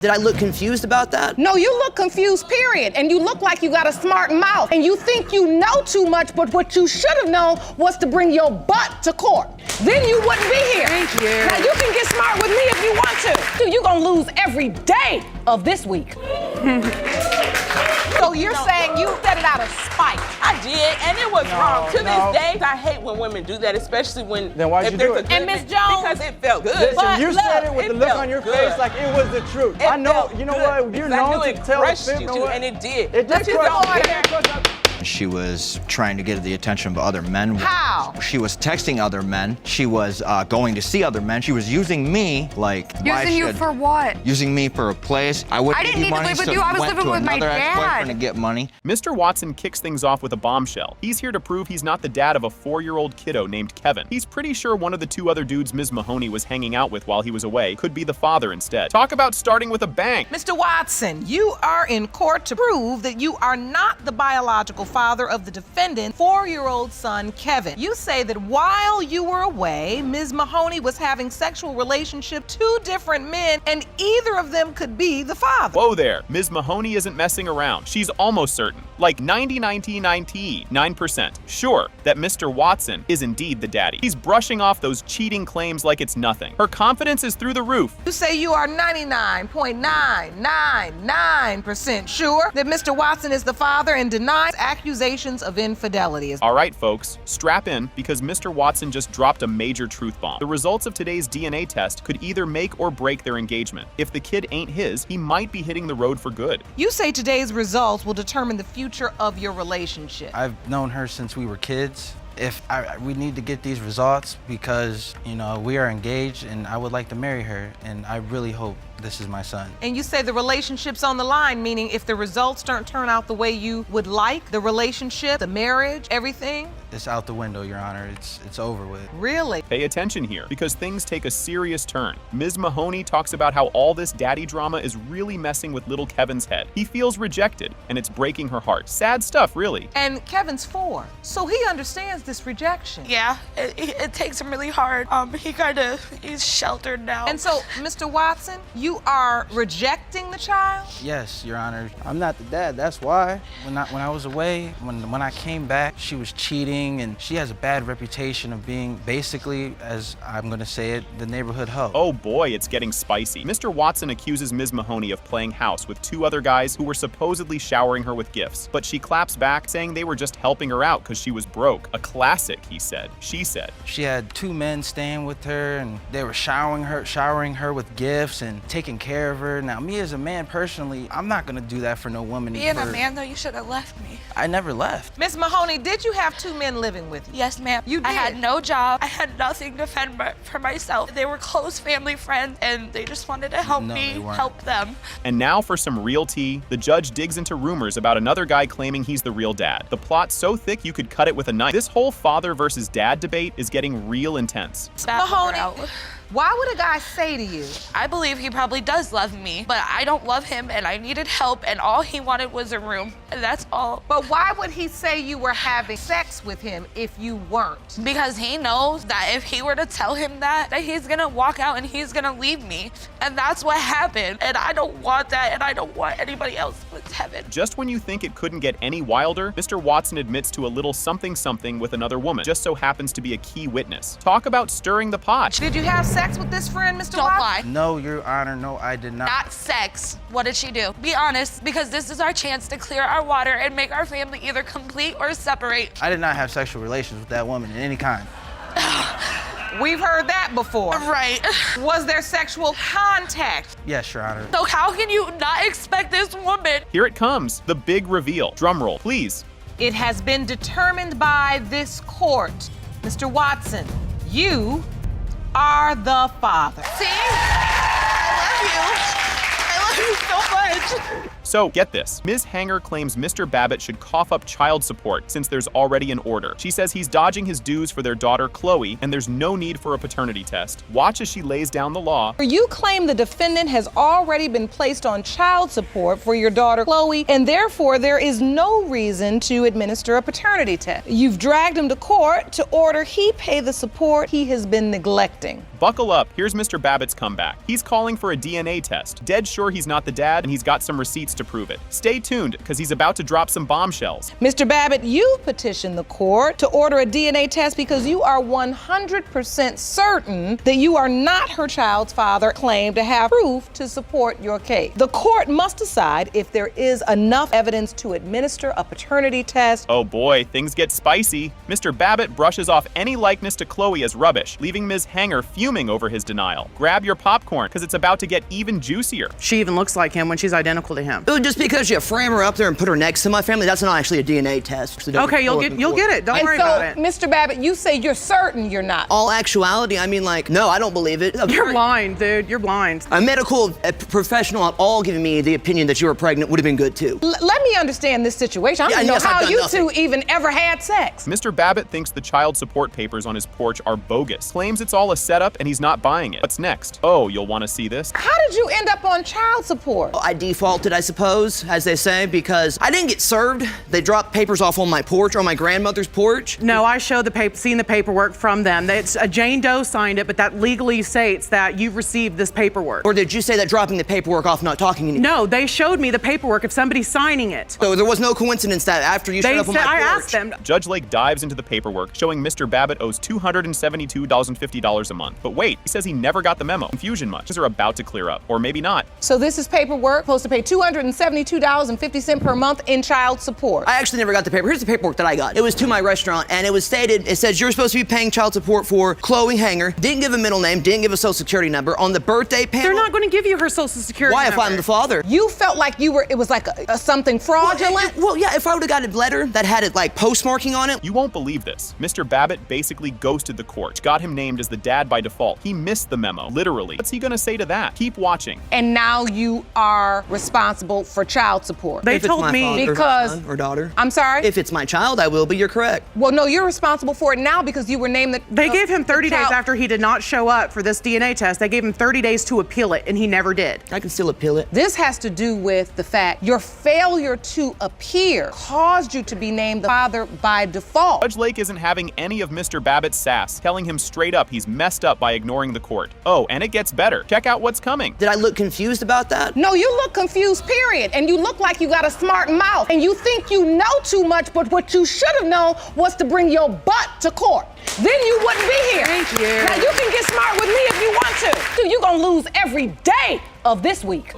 Did I look confused about that? No, you look confused, period. And you look like you got a smart mouth. And you think you know too much, but what you should have known was to bring your butt to court. Then you wouldn't be here. Thank you. Now you can get smart with me if you want to. Dude, you're gonna lose every day of this week. So you're saying you said it out of spite? I did, and it was wrong. To this day, I hate when women do that, especially when Then why'd you do it? And Ms. Jones, because it felt good. Listen, But you said it with the look on your good. face like it was the truth. I know, you know what? You're known to tell the crushed truth. you You know too, what? and it did. It did crush you. She was trying to get the attention of other men. How? She was texting other men. She was going to see other men. She was using me like. Using you for what? Using me for a place. I wouldn't didn't give you need to money, live with so you. I was went living to with my another ex-boyfriend to dad. get money. Mr. Watson kicks things off with a bombshell. He's here to prove he's not the dad of a 4-year-old kiddo named Kevin. He's pretty sure one of the 2 other dudes Ms. Mahoney was hanging out with while he was away could be the father instead. Talk about starting with a bang. Mr. Watson, you are in court to prove that you are not the biological father of the defendant's 4-year-old son, Kevin. You say that while you were away, Ms. Mahoney was having sexual relationship 2 different men, and either of them could be the father. Whoa there, Ms. Mahoney isn't messing around. She's almost certain, like 99% sure that Mr. Watson is indeed the daddy. He's brushing off those cheating claims like it's nothing. Her confidence is through the roof. You say you are 99.999% sure that Mr. Watson is the father and denies accusations of infidelity. All right, folks, strap in because Mr. Watson just dropped a major truth bomb. The results of today's DNA test could either make or break their engagement. If the kid ain't his, he might be hitting the road for good. You say today's results will determine the future of your relationship. I've known her since we were kids. We need to get these results because, you know, we are engaged and I would like to marry her and I really hope this is my son. And you say the relationship's on the line, meaning if the results don't turn out the way you would like, the relationship, the marriage, everything? It's out the window, Your Honor. It's over with. Really? Pay attention here because things take a serious turn. Ms. Mahoney talks about how all this daddy drama is really messing with little Kevin's head. He feels rejected and it's breaking her heart. Sad stuff, really. And Kevin's 4, so he understands this rejection. Yeah, it takes him really hard. He's sheltered now. And so, Mr. Watson, you are rejecting the child? Yes, Your Honor. I'm not the dad, that's why. When I was away, when I came back, she was cheating and she has a bad reputation of being basically, as I'm gonna say it, the neighborhood hoe. Oh boy, it's getting spicy. Mr. Watson accuses Ms. Mahoney of playing house with 2 other guys who were supposedly showering her with gifts, but she claps back saying they were just helping her out because she was broke. A classic, he said. She said. She had 2 men staying with her and they were showering her with gifts and taking care of her. Now, me as a man personally, I'm not gonna do that for no woman. Being a man, though, you should have left me. I never left. Miss Mahoney, did you have 2 men living with you? Yes, ma'am. You did? I had no job. I had nothing to fend for myself. They were close family friends, and they just wanted to help me help them. And now for some real tea, the judge digs into rumors about another guy claiming he's the real dad. The plot's so thick you could cut it with a knife. This whole father versus dad debate is getting real intense. Mahoney, why would a guy say to you? I believe he probably does love me, but I don't love him and I needed help and all he wanted was a room, and that's all. But why would he say you were having sex with him if you weren't? Because he knows that if he were to tell him that he's gonna walk out and he's gonna leave me. And that's what happened. And I don't want that, and I don't want anybody else but Kevin. Just when you think it couldn't get any wilder, Mr. Watson admits to a little something with another woman. Just so happens to be a key witness. Talk about stirring the pot. Did you have sex with this friend, Mr. Don't Watson? lie. No, Your Honor, no, I did not. Not sex. What did she do? Be honest, because this is our chance to clear our water and make our family either complete or separate. I did not have sexual relations with that woman in any kind. We've heard that before. Right. Was there sexual contact? Yes, Your Honor. So how can you not expect this woman? Here it comes, the big reveal. Drum roll, please. It has been determined by this court, Mr. Watson, you are the father. See? I love you. I love you so much. So, get this. Ms. Hanger claims Mr. Babbitt should cough up child support since there's already an order. She says he's dodging his dues for their daughter, Chloe, and there's no need for a paternity test. Watch as she lays down the law. You claim the defendant has already been placed on child support for your daughter, Chloe, and therefore there is no reason to administer a paternity test. You've dragged him to court to order he pay the support he has been neglecting. Buckle up, here's Mr. Babbitt's comeback. He's calling for a DNA test. Dead sure he's not the dad, and he's got some receipts to prove it. Stay tuned, because he's about to drop some bombshells. Mr. Babbitt, you petitioned the court to order a DNA test because you are 100% certain that you are not her child's father, claim to have proof to support your case. The court must decide if there is enough evidence to administer a paternity test. Oh boy, things get spicy. Mr. Babbitt brushes off any likeness to Chloe as rubbish, leaving Ms. Hanger fuming over his denial. Grab your popcorn, because it's about to get even juicier. She even looks like him when she's identical to him. Ooh, just because you frame her up there and put her next to my family, that's not actually a DNA test. Okay, you'll get it. Don't worry about it. Mr. Babbitt, you say you're certain you're not. All actuality, I mean, like, no, I don't believe it. You're blind, dude. You're blind. A medical professional at all giving me the opinion that you were pregnant would have been good too. Let me understand this situation. I don't know how you two even ever had sex. Mr. Babbitt thinks the child support papers on his porch are bogus. Claims it's all a setup and he's not buying it. What's next? Oh, you'll want to see this? How did you end up on child support? I defaulted, I suppose, as they say, because I didn't get served. They dropped papers off on my porch or my grandmother's porch. No, I showed seen the paperwork from them. It's Jane Doe signed it, but that legally states that you've received this paperwork. Or did you say that dropping the paperwork off, not talking to me? No, they showed me the paperwork of somebody signing it. So there was no coincidence that after you showed up on my porch. I asked them. Judge Lake dives into the paperwork, showing Mr. Babbitt owes $272.50 a month. But wait, he says he never got the memo. Confusion much. Things are about to clear up. Or maybe not. So this is paperwork, supposed to pay $272.50 per month in child support. I actually never got the paper. Here's the paperwork that I got. It was to my restaurant, and it was stated, it says you're supposed to be paying child support for Chloe Hanger. Didn't give a middle name, didn't give a social security number. On the birthday panel. They're not going to give you her social security number. Why, if I'm the father? You felt like it was like something fraudulent? Well, yeah, if I would have got a letter that had it like postmarking on it. You won't believe this. Mr. Babbitt basically ghosted the court, got him named as the dad by default. He missed the memo, literally. What's he gonna say to that? Keep watching. And now you are responsible for child support. They told me because son or daughter. I'm sorry? If it's my child, I will be. You're correct. Well, no, you're responsible for it now because you were named the. They gave him 30 days after he did not show up for this DNA test. They gave him 30 days to appeal it, and he never did. I can still appeal it. This has to do with the fact your failure to appear caused you to be named the father by default. Judge Lake isn't having any of Mr. Babbitt's sass, telling him straight up he's messed up by ignoring the court. Oh, and it gets better. Check out what's coming. Did I look confused about that? No, you look confused, period. And you look like you got a smart mouth. And you think you know too much, but what you should have known was to bring your butt to court. Then you wouldn't be here. Thank you. Now you can get smart with me if you want to. Dude, you're gonna lose every day of this week.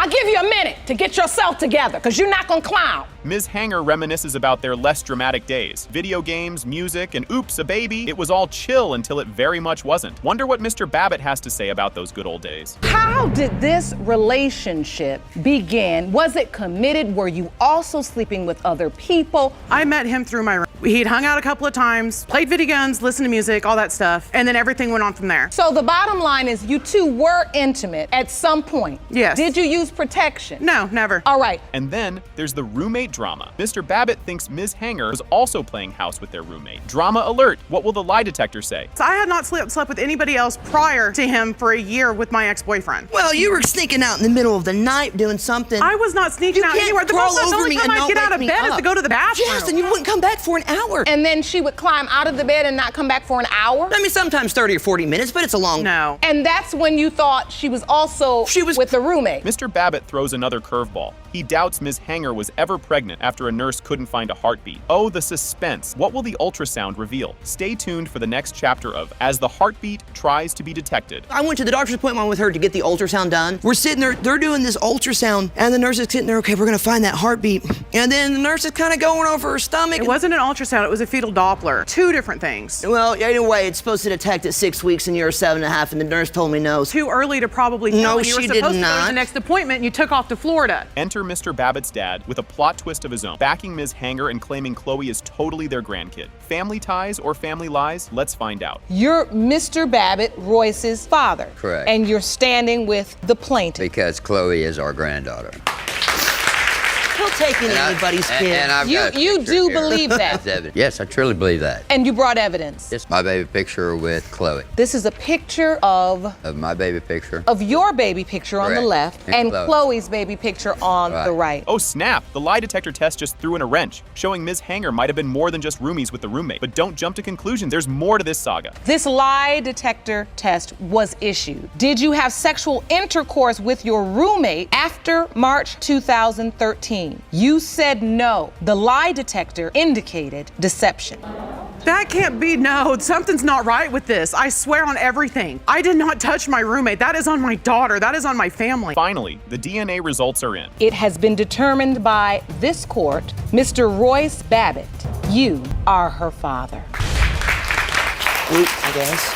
I'll give you a minute to get yourself together, because you're not gonna clown. Ms. Hanger reminisces about their less dramatic days. Video games, music, and oops, a baby. It was all chill until it very much wasn't. Wonder what Mr. Babbitt has to say about those good old days. How did this relationship begin? Was it committed? Were you also sleeping with other people? I met him through my room. He'd hung out a couple of times, played video games, listened to music, all that stuff, and then everything went on from there. So the bottom line is you two were intimate at some point. Yes. Did you use protection? No, never. All right. And then there's the roommate drama. Mr. Babbitt thinks Ms. Hanger was also playing house with their roommate. Drama alert. What will the lie detector say? So I had not slept with anybody else prior to him for a year with my ex-boyfriend. Well, you were sneaking out in the middle of the night doing something. I was not sneaking out anywhere. The only time I'd get out of bed is to go to the bathroom. Yes, and you wouldn't come back for an hour. And then she would climb out of the bed and not come back for an hour? I mean, sometimes 30 or 40 minutes, but it's a long... No. And that's when you thought she was also with the roommate? Mr. Babbitt throws another curveball. He doubts Ms. Hanger was ever pregnant after a nurse couldn't find a heartbeat. Oh, the suspense. What will the ultrasound reveal? Stay tuned for the next chapter of As the Heartbeat Tries to be Detected. I went to the doctor's appointment with her to get the ultrasound done. We're sitting there, they're doing this ultrasound, and the nurse is sitting there, okay, we're gonna find that heartbeat. And then the nurse is kind of going over her stomach. It wasn't an ultrasound, it was a fetal Doppler. Two different things. Well, anyway, it's supposed to detect at 6 weeks and you're 7.5, and the nurse told me no. Too early to probably tell. No, You were she supposed did to go to not. the next appointment, and you took off to Florida. Enter Mr. Babbitt's dad with a plot twist of his own, backing Ms. Hanger and claiming Chloe is totally their grandkid. Family ties or family lies? Let's find out. You're Mr. Babbitt, Royce's father. Correct. And you're standing with the plaintiff. Because Chloe is our granddaughter. He'll take in anybody's kid. And I've got a You picture do here. believe that? That's evidence. Yes, I truly believe that. And you brought evidence. It's my baby picture with Chloe. This is a picture of My baby picture. your baby picture on the Correct. left And and Chloe. Chloe's baby picture on Right. the right. Oh snap, the lie detector test just threw in a wrench, showing Ms. Hanger might have been more than just roomies with the roommate. But don't jump to conclusions, there's more to this saga. This lie detector test was issued. Did you have sexual intercourse with your roommate after March 2013? You said no. The lie detector indicated deception. That can't be. No, something's not right with this. I swear on everything. I did not touch my roommate. That is on my daughter. That is on my family. Finally, the DNA results are in. It has been determined by this court, Mr. Royce Babbitt, you are her father. I guess.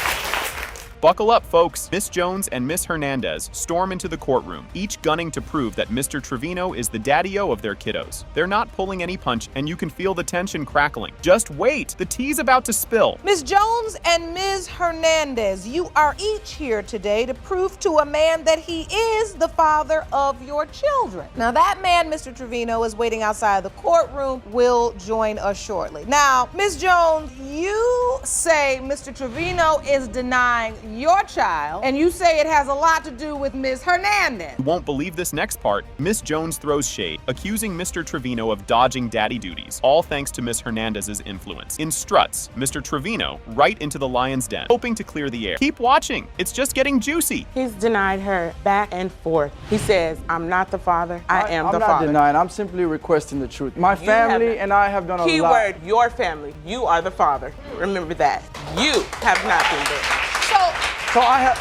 Buckle up, folks. Miss Jones and Miss Hernandez storm into the courtroom, each gunning to prove that Mr. Trevino is the daddy-o of their kiddos. They're not pulling any punch, and you can feel the tension crackling. Just wait, the tea's about to spill. Ms. Jones and Ms. Hernandez, you are each here today to prove to a man that he is the father of your children. Now, that man, Mr. Trevino, is waiting outside the courtroom, will join us shortly. Now, Ms. Jones, you say Mr. Trevino is denying your child, and you say it has a lot to do with Ms. Hernandez. You won't believe this next part. Miss Jones throws shade, accusing Mr. Trevino of dodging daddy duties, all thanks to Miss Hernandez's influence. In struts Mr. Trevino right into the lion's den, hoping to clear the air. Keep watching, it's just getting juicy. He's denied her back and forth. He says, I'm not the father, I am the I'm not father. denying, I'm simply requesting the truth. My You family have- and I have done a lot. Keyword, your family. You are the father. Remember that. You have not been there.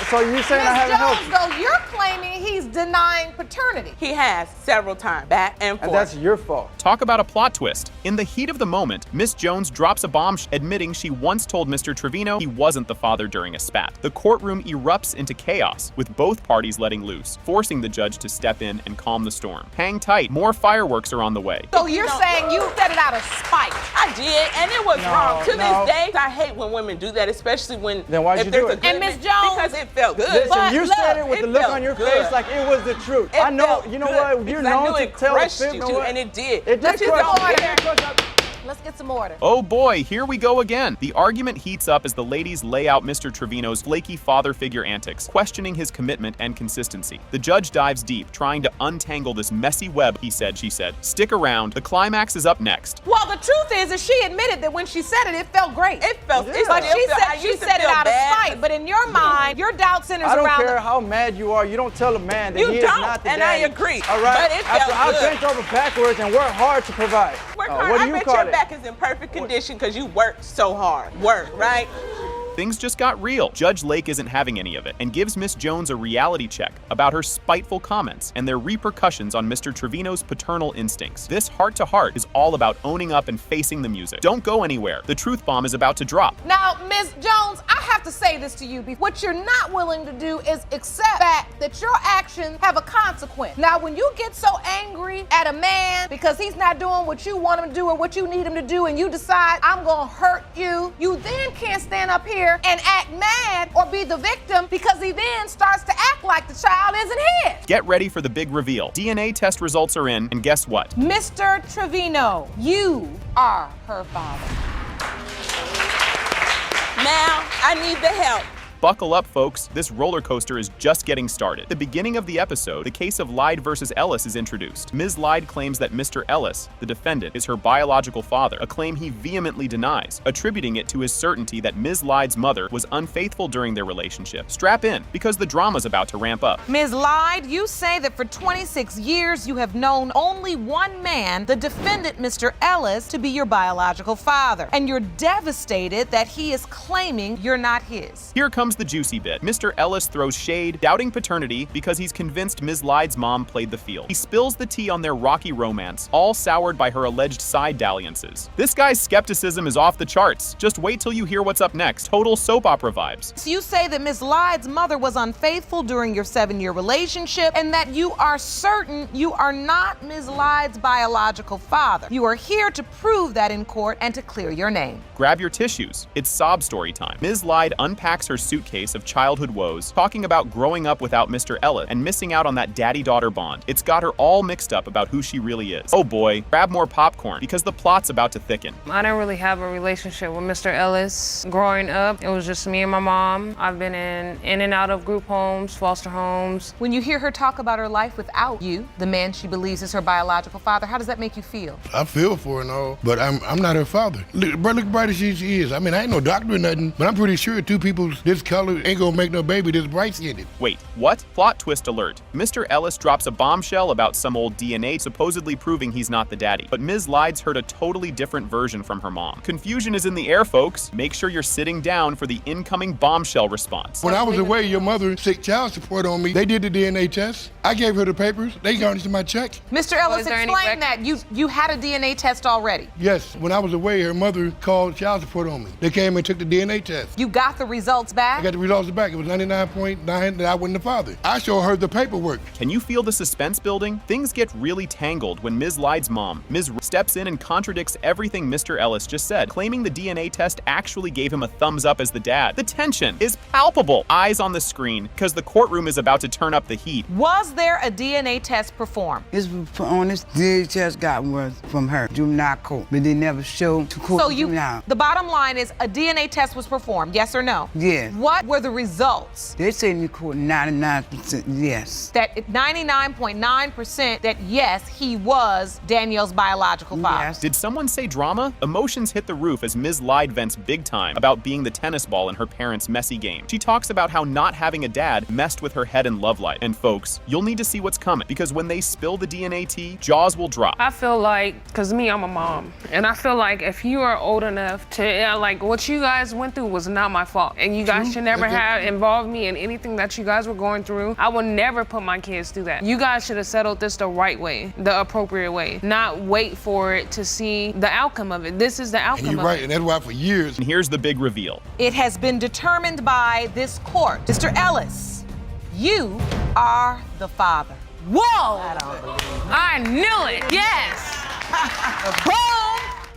So you saying I haven't helped you? Though you're claiming he's denying paternity. He has several times, back and forth. And that's your fault. Talk about a plot twist. In the heat of the moment, Miss Jones drops a bombshell, admitting she once told Mr. Trevino he wasn't the father during a spat. The courtroom erupts into chaos, with both parties letting loose, forcing the judge to step in and calm the storm. Hang tight, more fireworks are on the way. So you're saying you set it out of spite. I did, and it was wrong. To no. this day, I hate when women do that, especially when Then why'd if you there's do a it? good And Miss man- Jones- because it felt good. Listen, But you look, said it with it the look felt on your good. face like it was the truth. It I know, felt you know good what? You're because I known knew to it tell the crushed truth. you know too, what? and it did. It Let's did get crush some you. It order. did crush you. Let's get some order. Oh boy, here we go again. The argument heats up as the ladies lay out Mr. Trevino's flaky father figure antics, questioning his commitment and consistency. The judge dives deep, trying to untangle this messy web, he said, she said. Stick around, the climax is up next. Well, the truth is that she admitted that when she said it, it felt great. It felt. But It still she felt- said I she used to said it feel out of bad. spite. But in your mind, your doubt centers I don't around care the how mad you are. You don't tell a man that You he is don't, not the and I daddy. agree. All right. But it felt After I good. bent over backwards and worked hard to provide. Work What hard. do I you bet call your it? back is in perfect condition because you worked so hard. Work, right? Things just got real. Judge Lake isn't having any of it and gives Miss Jones a reality check about her spiteful comments and their repercussions on Mr. Trevino's paternal instincts. This heart-to-heart is all about owning up and facing the music. Don't go anywhere. The truth bomb is about to drop. Now, Ms. Jones, I have to say this to you. What you're not willing to do is accept the fact that your actions have a consequence. Now, when you get so angry at a man because he's not doing what you want him to do or what you need him to do, and you decide, I'm gonna hurt you, you then can't stand up here and act mad or be the victim because he then starts to act like the child isn't his. Get ready for the big reveal. DNA test results are in, and guess what? Mr. Trevino, you are her father. Now I need the help. Buckle up, folks. This roller coaster is just getting started. At the beginning of the episode, the case of Lyde versus Ellis is introduced. Ms. Lyde claims that Mr. Ellis, the defendant, is her biological father, a claim he vehemently denies, attributing it to his certainty that Ms. Lyde's mother was unfaithful during their relationship. Strap in, because the drama's about to ramp up. Ms. Lyde, you say that for 26 years you have known only one man, the defendant, Mr. Ellis, to be your biological father, and you're devastated that he is claiming you're not his. Here comes comes the juicy bit. Mr. Ellis throws shade, doubting paternity because he's convinced Ms. Lyde's mom played the field. He spills the tea on their rocky romance, all soured by her alleged side dalliances. This guy's skepticism is off the charts. Just wait till you hear what's up next. Total soap opera vibes. So you say that Ms. Lyde's mother was unfaithful during your 7-year relationship and that you are certain you are not Ms. Lyde's biological father. You are here to prove that in court and to clear your name. Grab your tissues. It's sob story time. Ms. Lyde unpacks her suitcase of childhood woes, talking about growing up without Mr. Ellis and missing out on that daddy-daughter bond. It's got her all mixed up about who she really is. Oh boy, grab more popcorn because the plot's about to thicken. I didn't really have a relationship with Mr. Ellis. Growing up, it was just me and my mom. I've been in and out of group homes, foster homes. When you hear her talk about her life without you, the man she believes is her biological father, how does that make you feel? I feel for her and all, but I'm not her father. Look bright as she is. I mean, I ain't no doctor or nothing, but I'm pretty sure two people this color ain't gonna make no baby this bright-skinned. Wait, what? Plot twist alert. Mr. Ellis drops a bombshell about some old DNA supposedly proving he's not the daddy. But Ms. Lyde's heard a totally different version from her mom. Confusion is in the air, folks. Make sure you're sitting down for the incoming bombshell response. When I was away, your mother sick child support on me. They did the DNA test. I gave her the papers. They garnished my check. Mr. Ellis, explain that. You had a DNA test already. Yes, when I was away, her mother called child support on me. They came and took the DNA test. You got the results back? I got the results back. It was 99.9 that I wasn't the father. I showed her the paperwork. Can you feel the suspense building? Things get really tangled when Ms. Lyde's mom, Ms. steps in and contradicts everything Mr. Ellis just said, claiming the DNA test actually gave him a thumbs up as the dad. The tension is palpable. Eyes on the screen, because the courtroom is about to turn up the heat. Was there a DNA test performed? This DNA test got was from her, juvenile court, but they never showed to court. So the bottom line is a DNA test was performed, yes or no? Yes. What were the results? They said in the court 99% yes. That 99.9% that yes, he was Danielle's biological father. Yes. Did someone say drama? Emotions hit the roof as Ms. Lyde vents big time about being the tennis ball in her parents' messy game. She talks about how not having a dad messed with her head and love life. And folks, you'll need to see what's coming because when they spill the DNA tea, jaws will drop. I feel like, because I'm a mom, and I feel like if you are old enough to, like what you guys went through was not my fault. And you guys should never have involved me in anything that you guys were going through. I will never put my kids through that. You guys should have settled this the right way, the appropriate way, not wait for it to see the outcome of it. This is the outcome and you're right, and that's why for years. And here's the big reveal. It has been determined by this court. Mr. Ellis, you are the father. Whoa! I knew it, yes! Boom!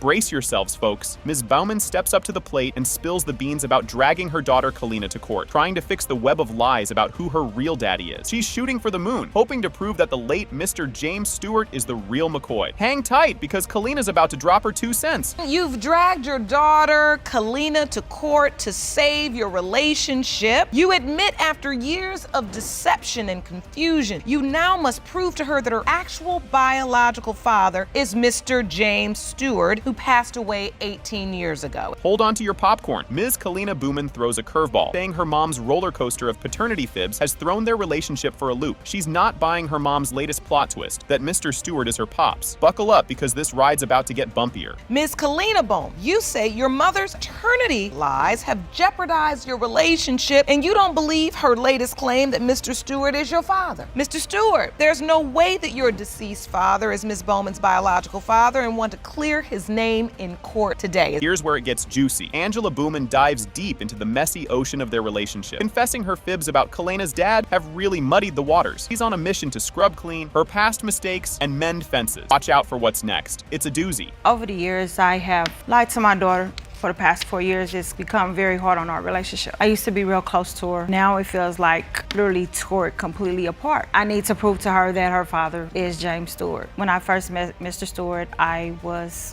Brace yourselves, folks. Ms. Bauman steps up to the plate and spills the beans about dragging her daughter Kalina to court, trying to fix the web of lies about who her real daddy is. She's shooting for the moon, hoping to prove that the late Mr. James Stewart is the real McCoy. Hang tight, because Kalina's about to drop her 2 cents. You've dragged your daughter Kalina to court to save your relationship. You admit after years of deception and confusion, you now must prove to her that her actual biological father is Mr. James Stewart, who passed away 18 years ago. Hold on to your popcorn. Ms. Kalina Booman throws a curveball, saying her mom's roller coaster of paternity fibs has thrown their relationship for a loop. She's not buying her mom's latest plot twist, that Mr. Stewart is her pops. Buckle up, because this ride's about to get bumpier. Ms. Kalina Boom, you say your mother's paternity lies have jeopardized your relationship, and you don't believe her latest claim that Mr. Stewart is your father. Mr. Stewart, there's no way that your deceased father is Ms. Bowman's biological father and want to clear his name in court today. Here's where it gets juicy. Angela Booman dives deep into the messy ocean of their relationship. Confessing her fibs about Kalina's dad have really muddied the waters. He's on a mission to scrub clean her past mistakes and mend fences. Watch out for what's next. It's a doozy. Over the years, I have lied to my daughter. For the past 4 years, it's become very hard on our relationship. I used to be real close to her. Now it feels like literally tore it completely apart. I need to prove to her that her father is James Stewart. When I first met Mr. Stewart, I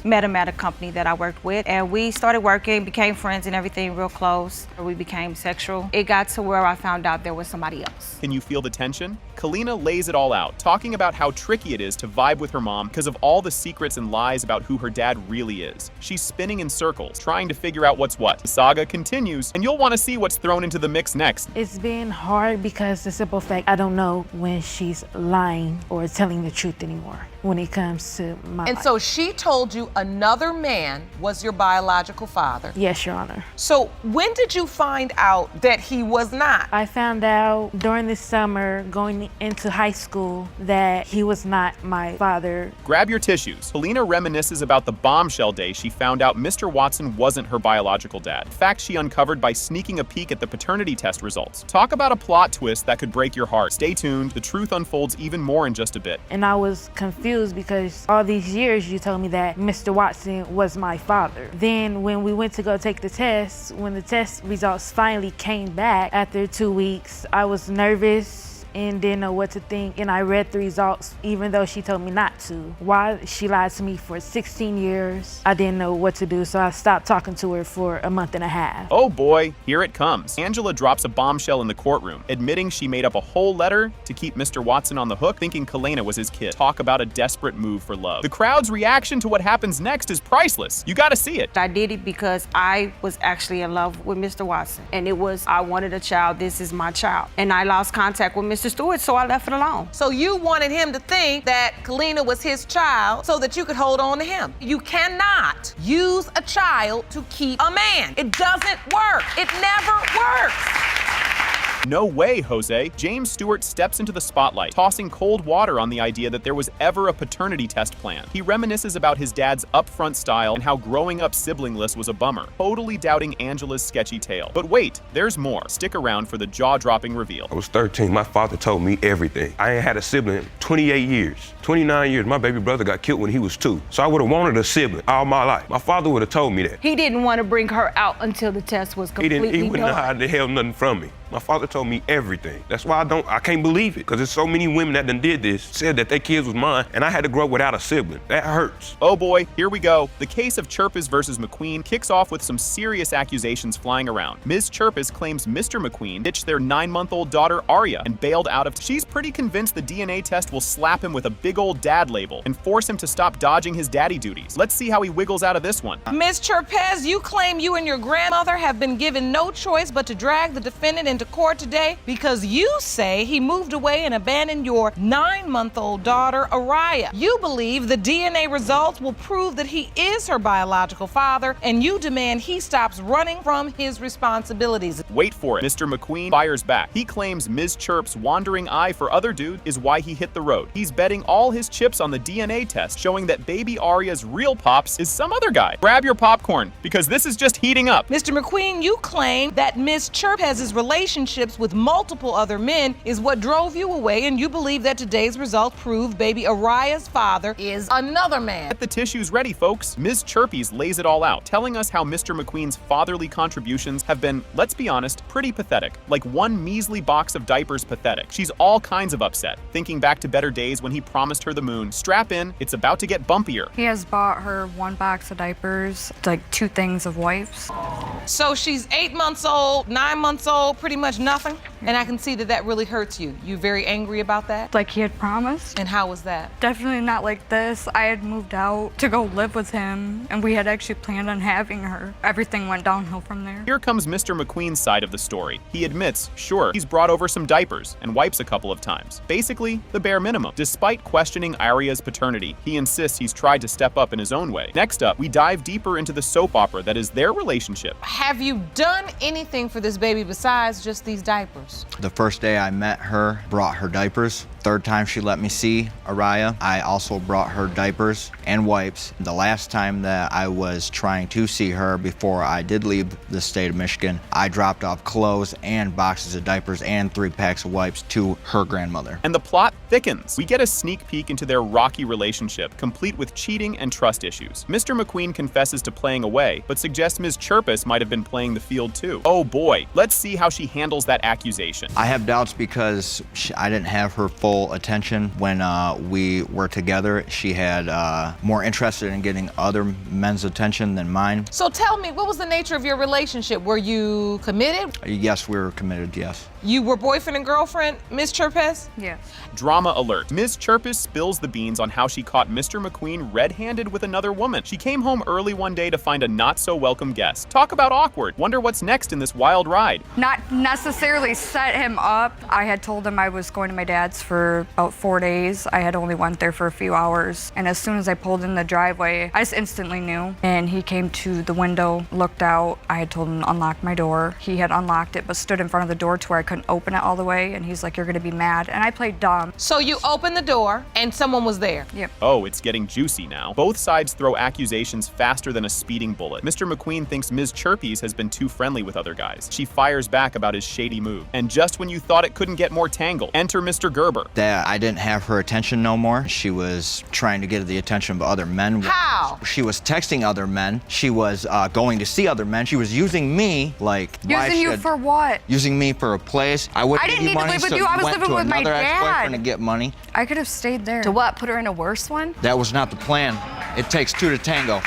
met him at a company that I worked with, and we started working, became friends and everything real close. We became sexual. It got to where I found out there was somebody else. Can you feel the tension? Kalina lays it all out, talking about how tricky it is to vibe with her mom because of all the secrets and lies about who her dad really is. She's spinning in circles, trying to figure out what's what. The saga continues, and you'll want to see what's thrown into the mix next. It's been hard because the simple fact I don't know when she's lying or telling the truth anymore. when it comes to my And life. so she told you another man was your biological father. Yes, Your Honor. So when did you find out that he was not? I found out during the summer going into high school that he was not my father. Grab your tissues. Helena reminisces about the bombshell day she found out Mr. Watson wasn't her biological dad. Fact she uncovered by sneaking a peek at the paternity test results. Talk about a plot twist that could break your heart. Stay tuned, the truth unfolds even more in just a bit. And I was confused because all these years you told me that Mr. Watson was my father. Then when we went to go take the test, when the test results finally came back after 2 weeks, I was nervous and didn't know what to think, and I read the results even though she told me not to. Why she lied to me for 16 years, I didn't know what to do, so I stopped talking to her for a month and a half. Oh boy, here it comes. Angela drops a bombshell in the courtroom, admitting she made up a whole letter to keep Mr. Watson on the hook, thinking Kalena was his kid. Talk about a desperate move for love. The crowd's reaction to what happens next is priceless. You gotta see it. I did it because I was actually in love with Mr. Watson. And it was, I wanted a child, this is my child. And I lost contact with Mr. Stewart, so I left it alone. So you wanted him to think that Kalena was his child so that you could hold on to him. You cannot use a child to keep a man. It doesn't work. It never works. No way, Jose. James Stewart steps into the spotlight, tossing cold water on the idea that there was ever a paternity test plan. He reminisces about his dad's upfront style and how growing up siblingless was a bummer, totally doubting Angela's sketchy tale. But wait, there's more. Stick around for the jaw-dropping reveal. I was 13. My father told me everything. I ain't had a sibling 28 years. 29 years. My baby brother got killed when he was 2. So I would have wanted a sibling all my life. My father would have told me that. He didn't want to bring her out until the test was completely He wouldn't done. hide the hell nothing from me. My father told me everything. That's why I can't believe it, because there's so many women that done did this, said that their kids was mine, and I had to grow up without a sibling. That hurts. Oh boy, here we go. The case of Chirpis versus McQueen kicks off with some serious accusations flying around. Ms. Chirpis claims Mr. McQueen ditched their 9-month-old daughter, Aria, and bailed out of. She's pretty convinced the DNA test will slap him with a big old dad label and force him to stop dodging his daddy duties. Let's see how he wiggles out of this one. Ms. Chirpez, you claim you and your grandmother have been given no choice but to drag the defendant into court today because you say he moved away and abandoned your 9-month-old daughter, Aria. You believe the DNA results will prove that he is her biological father, and you demand he stops running from his responsibilities. Wait for it. Mr. McQueen fires back. He claims Ms. Chirp's wandering eye for other dude is why he hit the road. He's betting all his chips on the DNA test, showing that baby Aria's real pops is some other guy. Grab your popcorn, because this is just heating up. Mr. McQueen, you claim that Ms. Chirpez's relationships with multiple other men is what drove you away, and you believe that today's results prove baby Aria's father is another man. Get the tissues ready, folks. Ms. Chirpes lays it all out, telling us how Mr. McQueen's fatherly contributions have been, let's be honest, pretty pathetic. Like one measly box of diapers pathetic. She's all kinds of upset, thinking back to better days when he promised her the moon. Strap in, it's about to get bumpier. He has bought her 1 box of diapers, like 2 things of wipes. So she's 8 months old, 9 months old, pretty much nothing. And I can see that that really hurts you. You very angry about that? Like he had promised. And how was that? Definitely not like this. I had moved out to go live with him, and we had actually planned on having her. Everything went downhill from there. Here comes Mr. McQueen's side of the story. He admits, sure, he's brought over some diapers and wipes a couple of times. Basically, the bare minimum. Despite questioning Aria's paternity, he insists he's tried to step up in his own way. Next up, we dive deeper into the soap opera that is their relationship. Have you done anything for this baby besides just these diapers? The first day I met her, brought her diapers. Third time she let me see Aria, I also brought her diapers and wipes. The last time that I was trying to see her before I did leave the state of Michigan, I dropped off clothes and boxes of diapers and 3 packs of wipes to her grandmother. And the plot thickens. We get a sneak peek into their rocky relationship, complete with cheating and trust issues. Mr. McQueen confesses to playing away, but suggests Ms. Chirpis might have been playing the field too. Oh boy, let's see how she handles that accusation. I have doubts because I didn't have her full attention when we were together. She had more interested in getting other men's attention than mine. So tell me, what was the nature of your relationship? Were you committed? Yes, we were committed, yes. You were boyfriend and girlfriend, Ms. Chirpez? Yeah. Drama alert. Ms. Chirpez spills the beans on how she caught Mr. McQueen red-handed with another woman. She came home early one day to find a not-so-welcome guest. Talk about awkward. Wonder what's next in this wild ride. Not necessarily set him up. I had told him I was going to my dad's for about 4 days. I had only went there for a few hours. And as soon as I pulled in the driveway, I just instantly knew. And he came to the window, looked out. I had told him to unlock my door. He had unlocked it, but stood in front of the door to where I couldn't open it all the way. And he's like, "You're gonna be mad." And I played dumb. So you opened the door and someone was there? Yep. Oh, it's getting juicy now. Both sides throw accusations faster than a speeding bullet. Mr. McQueen thinks Ms. Chirpez has been too friendly with other guys. She fires back about his shady move. And just when you thought it couldn't get more tangled, enter Mr. Gerber. That I didn't have her attention no more. She was trying to get the attention of other men. How? She was texting other men. She was going to see other men. She was using me, like... Using you for what? Using me for a place. I wouldn't give you need to money, live with so you. I was went living to with my another ex-boyfriend dad. to get money. I could have stayed there. To what? Put her in a worse one? That was not the plan. It takes two to tango.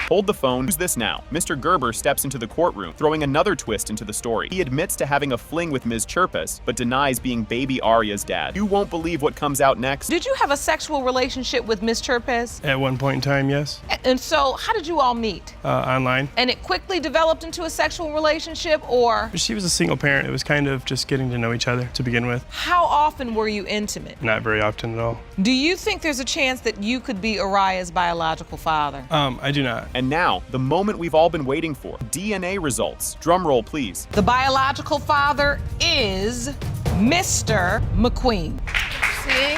Hold the phone. Who's this now? Mr. Gerber steps into the courtroom, throwing another twist into the story. He admits to having a fling with Ms. Chirpez, but denies being baby Arya's dad. You won't believe what comes out next. Did you have a sexual relationship with Ms. Chirpez? At one point in time, yes. And so how did you all meet? Online. And it quickly developed into a sexual relationship, or? She was a single parent. It was kind of just getting to know each other to begin with. How often were you intimate? Not very often at all. Do you think there's a chance that you could be Araya's biological father? I do not. And now, the moment we've all been waiting for. DNA results. Drum roll, please. The biological father is Mr. McQueen. See?